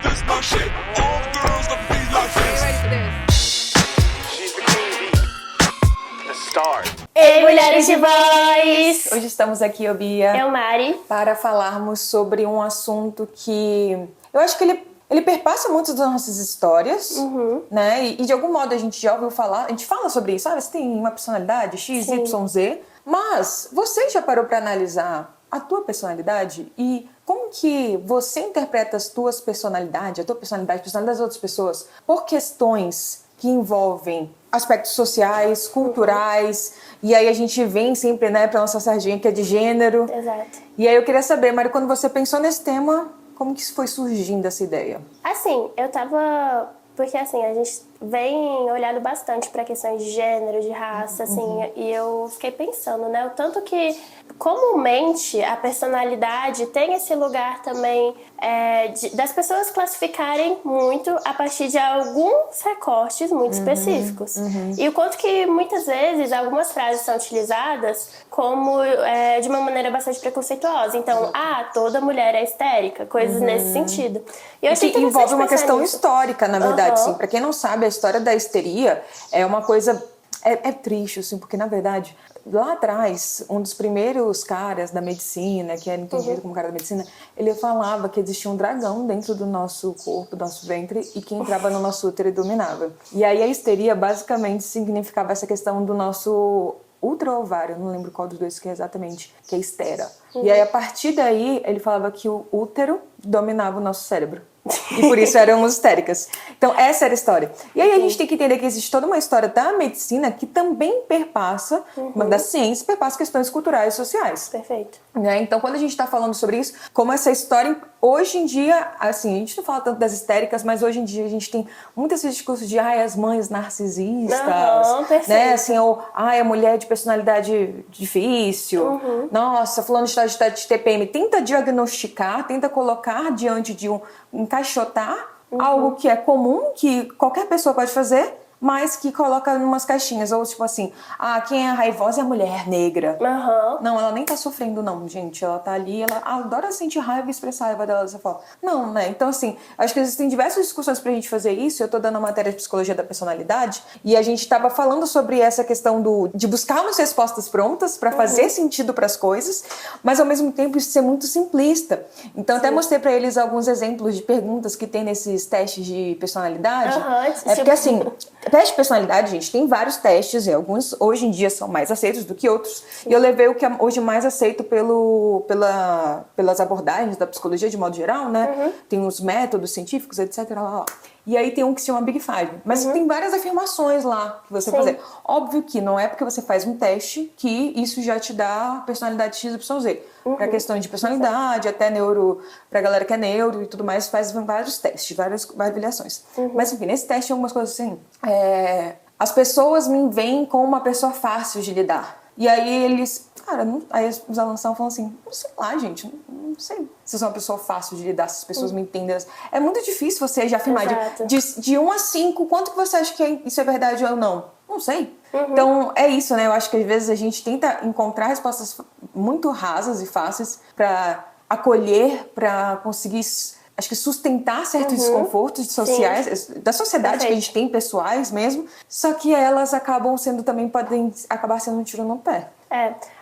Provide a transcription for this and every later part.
This my shit. All the girls love me like this. Ready for this? She's the queen bee, the star. Ei, mulheres de voz! Hoje estamos aqui, eu, Bia, Eu, Mari. para falarmos sobre um assunto que eu acho que ele perpassa muitas das nossas histórias, né? E de algum modo a gente já ouviu falar, a gente fala sobre isso, sabe? Você tem uma personalidade X, Sim. Y, Z, mas você já parou para analisar a tua personalidade e como que você interpreta as tuas personalidades, a tua personalidade, a personalidade das outras pessoas, por questões que envolvem aspectos sociais, culturais, e aí a gente vem sempre, né, pra nossa sardinha que é de gênero. Exato. E aí eu queria saber, Mari, quando você pensou nesse tema, como que foi surgindo essa ideia? Assim, eu tava... Porque, assim, a gente vem olhando bastante para questões de gênero, de raça, assim, e eu fiquei pensando, né, o tanto que comumente a personalidade tem esse lugar também das pessoas classificarem muito a partir de alguns recortes muito específicos. E o quanto que muitas vezes algumas frases são utilizadas como de uma maneira bastante preconceituosa. Então, toda mulher é histérica, coisas nesse sentido. E eu achei Que envolve uma pensar questão nisso. histórica, na verdade, sim. Pra quem não sabe, a história da histeria é uma coisa... É triste, assim, porque, na verdade, lá atrás, um dos primeiros caras da medicina, que era entendido como cara da medicina, ele falava que existia um dragão dentro do nosso corpo, do nosso ventre, e que entrava no nosso útero e dominava. E aí a histeria, basicamente, significava essa questão do nosso útero-ovário, não lembro qual dos dois que é exatamente, que é histera. E aí, a partir daí, ele falava que o útero dominava o nosso cérebro. E por isso éramos histéricas. Então, essa era a história. E aí a gente tem que entender que existe toda uma história da medicina que também perpassa, da ciência, perpassa questões culturais e sociais. Perfeito. Né? Então, quando a gente está falando sobre isso, como essa história, hoje em dia, assim, a gente não fala tanto das histéricas, mas hoje em dia a gente tem muitos esses discursos de as mães narcisistas, perfeito. né? Assim, ou a mulher de personalidade difícil, nossa, fulano está de TPM. Tenta diagnosticar, tenta colocar diante de encaixotar algo que é comum, que qualquer pessoa pode fazer, mas que coloca em umas caixinhas. Ou tipo assim, quem é raivosa é a mulher negra. Não, ela nem tá sofrendo não, gente. Ela tá ali, ela adora sentir raiva e expressar a raiva dela dessa forma. Não, né? Então assim, acho que existem diversas discussões pra gente fazer isso. Eu tô dando a matéria de psicologia da personalidade e a gente tava falando sobre essa questão de buscarmos respostas prontas pra fazer sentido pras coisas, mas ao mesmo tempo isso ser muito simplista. Então até mostrei pra eles alguns exemplos de perguntas que tem nesses testes de personalidade. Porque assim, teste de personalidade, gente, tem vários testes e alguns hoje em dia são mais aceitos do que outros. E eu levei o que é hoje mais aceito pelas abordagens da psicologia de modo geral, né? Tem os métodos científicos, etc. Lá. E aí tem um que se chama Big Five. Mas tem várias afirmações lá que você fazer. Óbvio que não é porque você faz um teste que isso já te dá personalidade XYZ. Pra questão de personalidade, até neuro, pra galera que é neuro e tudo mais, faz vários testes, várias avaliações. Mas enfim, nesse teste tem algumas coisas assim. As pessoas me veem como uma pessoa fácil de lidar. E aí eles... aí os alunos estavam falando assim, não sei lá, gente, não sei se eu sou uma pessoa fácil de lidar, se as pessoas me entendem. É muito difícil você já afirmar de 1 a 5, quanto que você acha que isso é verdade ou não? Não sei. Então, é isso, né? Eu acho que às vezes a gente tenta encontrar respostas muito rasas e fáceis pra acolher, pra conseguir... acho que sustentar certos desconfortos sociais, da sociedade que a gente tem, pessoais mesmo, só que elas acabam sendo também, podem acabar sendo um tiro no pé.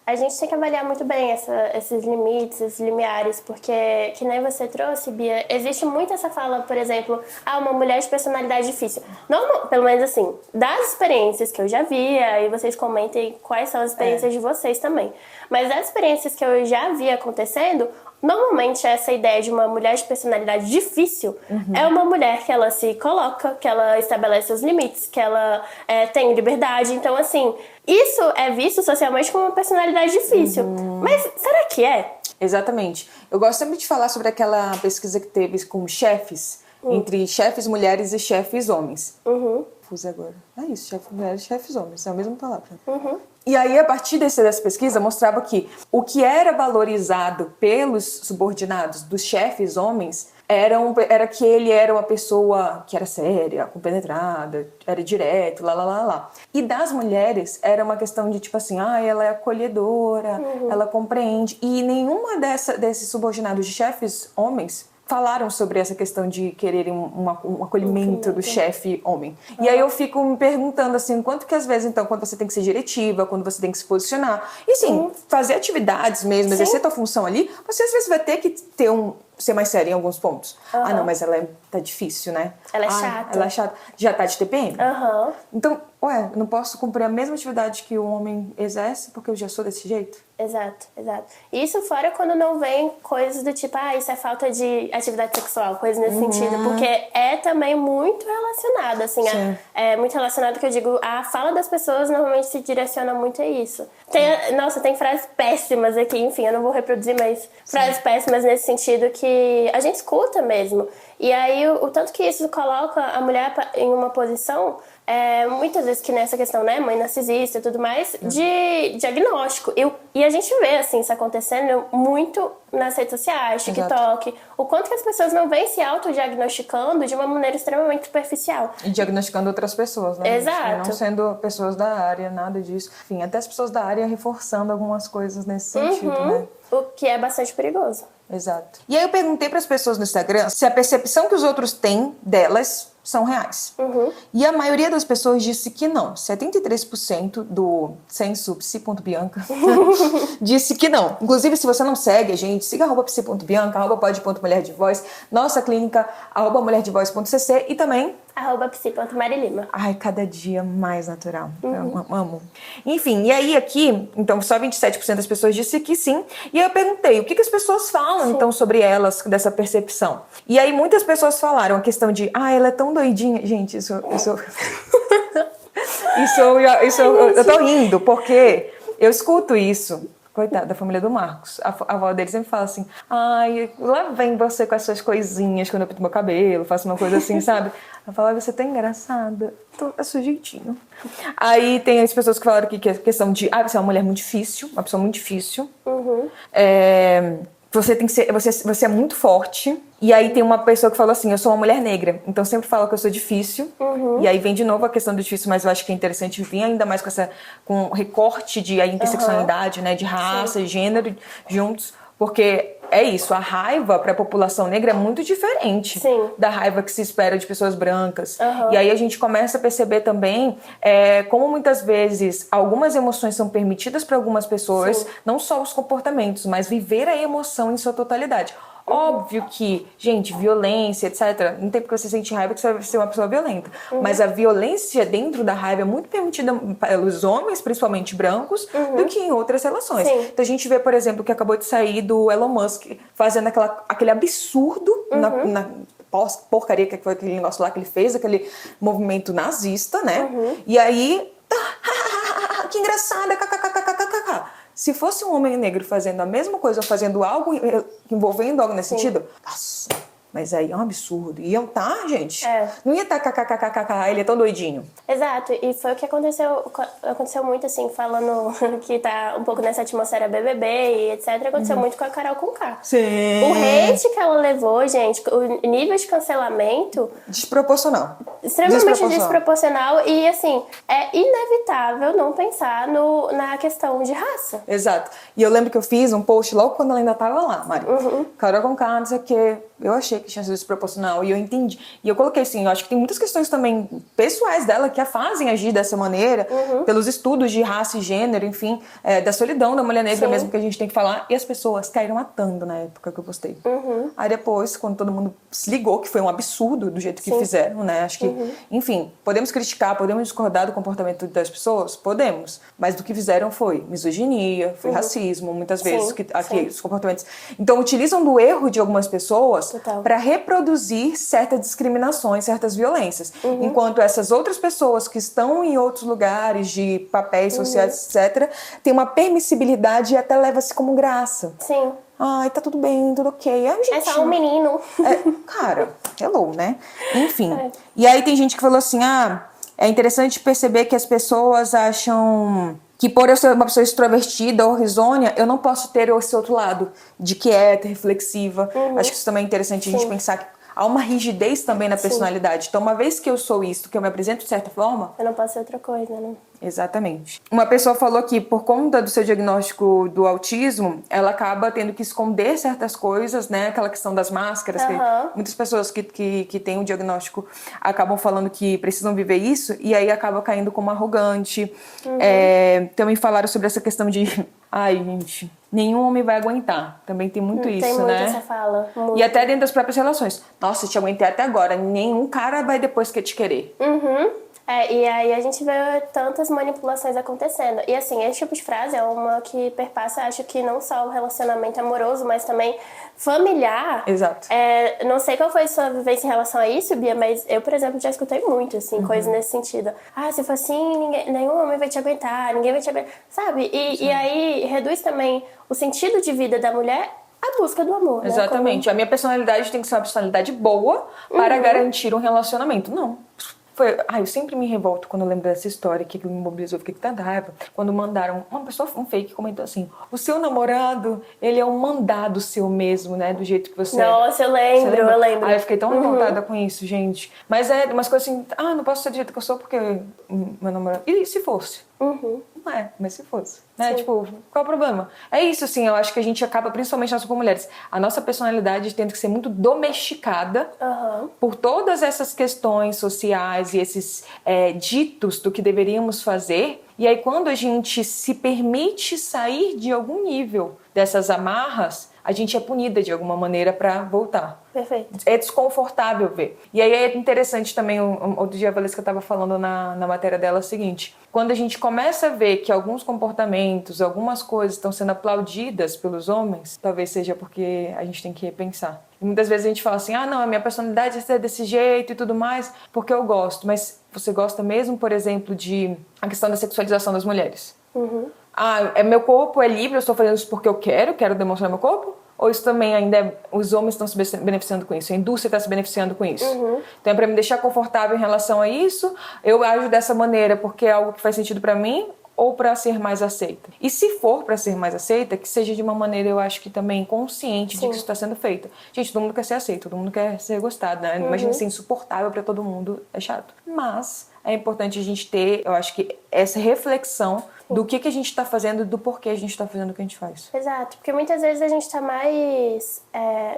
A gente tem que avaliar muito bem esses limites, esses limiares, porque, que nem você trouxe, Bia, existe muito essa fala, por exemplo, uma mulher de personalidade difícil. Não, pelo menos assim, das experiências que eu já vi, aí vocês comentem quais são as experiências de vocês também. Mas das experiências que eu já vi acontecendo, normalmente essa ideia de uma mulher de personalidade difícil é uma mulher que ela se coloca, que ela estabelece os limites, que ela tem liberdade. Então, assim, isso é visto socialmente como uma personalidade difícil. Mas será que é? Exatamente. Eu gosto sempre de falar sobre aquela pesquisa que teve com chefes, entre chefes mulheres e chefes homens. Fuse agora. É isso, chefes mulheres e chefes homens, é a mesma palavra. E aí, a partir dessa pesquisa, mostrava que o que era valorizado pelos subordinados dos chefes homens era que ele era uma pessoa que era séria, compenetrada, era direto, lá. E das mulheres, era uma questão de tipo assim, ela é acolhedora, ela compreende. E nenhuma desses subordinados de chefes homens falaram sobre essa questão de quererem um acolhimento do chefe homem. E aí eu fico me perguntando assim, quanto que às vezes, então, quando você tem que ser diretiva, quando você tem que se posicionar, e sim, fazer atividades mesmo, exercer tua função ali, você às vezes vai ter que ser mais séria em alguns pontos. Ah, não, mas tá difícil, né? Ela é chata. Ela é chata. Já tá de TPM? Aham. Então, eu não posso cumprir a mesma atividade que o homem exerce porque eu já sou desse jeito? Exato. Isso fora quando não vem coisas do tipo, isso é falta de atividade sexual, coisas nesse sentido, porque é também muito relacionado, assim, é muito relacionado, que eu digo, a fala das pessoas normalmente se direciona muito a isso. Tem frases péssimas aqui, enfim, eu não vou reproduzir, mas frases péssimas nesse sentido que a gente escuta mesmo. E aí, o tanto que isso coloca a mulher em uma posição, muitas vezes que nessa questão, né, mãe narcisista e tudo mais, de diagnóstico. E a gente vê, assim, isso acontecendo muito nas redes sociais, TikTok. O quanto que as pessoas não vêm se autodiagnosticando de uma maneira extremamente superficial. E diagnosticando outras pessoas, né? Exato. Não sendo pessoas da área, nada disso. Enfim, até as pessoas da área reforçando algumas coisas nesse sentido, né? O que é bastante perigoso. Exato. E aí eu perguntei para as pessoas no Instagram se a percepção que os outros têm delas são reais. E a maioria das pessoas disse que não. 73% do @psi.bianca disse que não. Inclusive, se você não segue a gente, siga @psi.bianca, @pod.mulherdevoz, nossa clínica, @mulherdevoz.cc e também @psi.marilima. Ai, cada dia mais natural. Eu amo. Enfim, e aí aqui, então só 27% das pessoas disse que sim. E aí eu perguntei, o que as pessoas falam então sobre elas, dessa percepção? E aí muitas pessoas falaram a questão de, ela é tão doidinha. Gente, isso eu tô rindo, porque eu escuto isso. Coitada da família do Marcos. A avó dele sempre fala assim, lá vem você com as suas coisinhas quando eu pinto meu cabelo, faço uma coisa assim, sabe? Ela fala, você tá engraçada. É seu jeitinho. Aí tem as pessoas que falaram que a questão de, você é uma mulher muito difícil, uma pessoa muito difícil. Você tem que ser, você é muito forte. E aí tem uma pessoa que falou assim, eu sou uma mulher negra, então sempre fala que eu sou difícil. E aí vem de novo a questão do difícil, mas eu acho que é interessante vir ainda mais com o recorte de interseccionalidade, né, de raça e gênero juntos, porque é isso, a raiva para a população negra é muito diferente da raiva que se espera de pessoas brancas. E aí a gente começa a perceber também como muitas vezes algumas emoções são permitidas para algumas pessoas, não só os comportamentos, mas viver a emoção em sua totalidade. Óbvio que, gente, violência, etc. Não tem porque você sente raiva que você vai ser uma pessoa violenta. Mas a violência dentro da raiva é muito permitida pelos homens, principalmente brancos, do que em outras relações. Então a gente vê, por exemplo, que acabou de sair do Elon Musk fazendo aquele absurdo na porcaria que foi aquele negócio lá que ele fez, aquele movimento nazista, né? E aí, que engraçada, kkkkkk. Se fosse um homem negro fazendo a mesma coisa ou fazendo algo, envolvendo algo nesse sentido, nossa, mas aí é um absurdo. Iam gente? Não ia estar kkkkkk, ele é tão doidinho. Exato, e foi o que aconteceu muito, assim, falando que tá um pouco nessa atmosfera BBB e etc, aconteceu muito com a Carol Conká. Sim. O hate que ela levou, gente, o nível de cancelamento... Desproporcional. Extremamente desproporcional e, assim, é inevitável não pensar na questão de raça. Exato. E eu lembro que eu fiz um post logo quando ela ainda tava lá, Mari. Carol Conká, não sei o quê. Eu achei que tinha sido desproporcional e eu entendi. E eu coloquei assim, eu acho que tem muitas questões também pessoais dela que a fazem agir dessa maneira, pelos estudos de raça e gênero, enfim, da solidão da mulher negra mesmo que a gente tem que falar. E as pessoas caíram matando na época que eu postei. Aí depois, quando todo mundo se ligou que foi um absurdo do jeito que fizeram, né? Acho que, enfim, podemos criticar, podemos discordar do comportamento das pessoas? Podemos. Mas do que fizeram foi misoginia, foi racismo, muitas vezes, os comportamentos. Então, utilizam do erro de algumas pessoas para reproduzir certas discriminações, certas violências. Enquanto essas outras pessoas que estão em outros lugares de papéis sociais, etc., têm uma permissibilidade e até leva-se como graça. Sim. Ai, tá tudo bem, tudo ok. Gente, é só um menino. Cara, hello, né? Enfim. E aí tem gente que falou assim, é interessante perceber que as pessoas acham... que por eu ser uma pessoa extrovertida ou risonha, eu não posso ter esse outro lado de quieta, reflexiva. Acho que isso também é interessante a gente pensar que há uma rigidez também na personalidade. Então, uma vez que eu sou isso, que eu me apresento de certa forma... Eu não posso ser outra coisa, né? Exatamente. Uma pessoa falou que, por conta do seu diagnóstico do autismo, ela acaba tendo que esconder certas coisas, né? Aquela questão das máscaras. Que muitas pessoas que têm o diagnóstico acabam falando que precisam viver isso e aí acaba caindo como arrogante. Também falaram sobre essa questão de... Ai, gente, nenhum homem vai aguentar. Também tem muito isso, tem muito né? essa fala. Muito. E até dentro das próprias relações. Nossa, eu te aguentei até agora. Nenhum cara vai depois que te querer. E aí a gente vê tantas manipulações acontecendo. E assim, esse tipo de frase é uma que perpassa, acho que não só o relacionamento amoroso, mas também familiar. Exato. Não sei qual foi a sua vivência em relação a isso, Bia, mas eu, por exemplo, já escutei muito, assim, coisas nesse sentido. Ah, se for assim, nenhum homem vai te aguentar, ninguém vai te aguentar, sabe? E aí reduz também o sentido de vida da mulher à busca do amor, Exatamente. Né? A minha personalidade tem que ser uma personalidade boa para garantir um relacionamento. Não. Eu sempre me revolto quando eu lembro dessa história que me mobilizou, fiquei com tanta raiva. Quando mandaram, uma pessoa, um fake, comentou assim: o seu namorado, ele é um mandado seu mesmo, né? Do jeito que você Nossa, eu lembro. Aí eu fiquei tão revoltada com isso, gente. Mas é umas coisas assim, não posso ser do jeito que eu sou porque meu namorado... E se fosse? Não é, mas se fosse. Né? Tipo, qual o problema? É isso, assim, eu acho que a gente acaba, principalmente nós como mulheres, a nossa personalidade tendo que ser muito domesticada por todas essas questões sociais e esses ditos do que deveríamos fazer. E aí, quando a gente se permite sair de algum nível dessas amarras, a gente é punida de alguma maneira para voltar. Perfeito. É desconfortável ver. E aí é interessante também, outro dia a Valesca estava falando na matéria dela o seguinte: quando a gente começa a ver que alguns comportamentos, algumas coisas estão sendo aplaudidas pelos homens, talvez seja porque a gente tem que repensar. E muitas vezes a gente fala assim: não, a minha personalidade é ser desse jeito e tudo mais, porque eu gosto. Mas você gosta mesmo, por exemplo, de a questão da sexualização das mulheres? Meu corpo é livre, eu estou fazendo isso porque eu quero demonstrar meu corpo? Ou isso também ainda os homens estão se beneficiando com isso? A indústria está se beneficiando com isso? Então, para me deixar confortável em relação a isso, eu ajo dessa maneira porque é algo que faz sentido para mim ou para ser mais aceita? E se for para ser mais aceita, que seja de uma maneira, eu acho que também consciente de que isso está sendo feito. Gente, todo mundo quer ser aceito, todo mundo quer ser gostado, né? Imagina ser insuportável para todo mundo, é chato. Mas é importante a gente ter, eu acho que, essa reflexão do que a gente está fazendo, do porquê a gente está fazendo o que a gente faz. Exato, porque muitas vezes a gente está mais...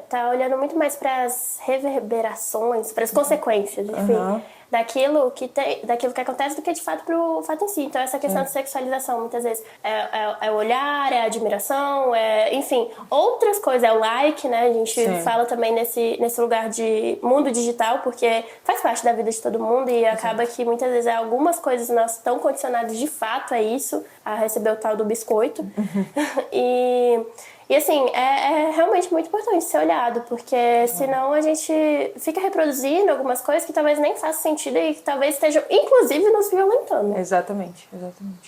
tá olhando muito mais para as reverberações, para as consequências, enfim, daquilo que acontece do que de fato pro fato em si. Então essa questão de sexualização, muitas vezes, é o olhar, é a admiração, enfim, outras coisas, é o like, né? A gente fala também nesse lugar de mundo digital, porque faz parte da vida de todo mundo e acaba que muitas vezes algumas coisas nós estão condicionados de fato a isso, a receber o tal do biscoito. E assim, é realmente muito importante ser olhado, porque senão a gente fica reproduzindo algumas coisas que talvez nem façam sentido e que talvez estejam, inclusive, nos violentando. Exatamente.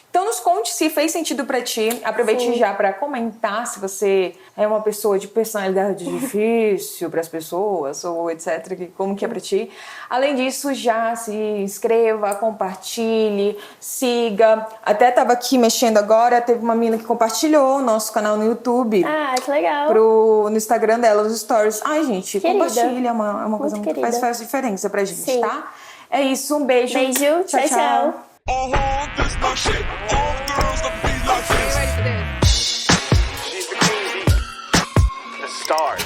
Então nos conte se fez sentido pra ti. Aproveite já pra comentar se você é uma pessoa de personalidade difícil pras pessoas, ou etc, como que é pra ti. Além disso, já se inscreva, compartilhe, siga. Até tava aqui mexendo agora, teve uma menina que compartilhou o nosso canal no YouTube. Ah, que legal. No Instagram dela, os stories. Ai, gente, Querida. compartilha, é uma coisa muito que faz diferença pra gente, tá? É isso, um beijo. Beijo, tchau. This my shit. All girls love to be like this. She's the queen bee, the star.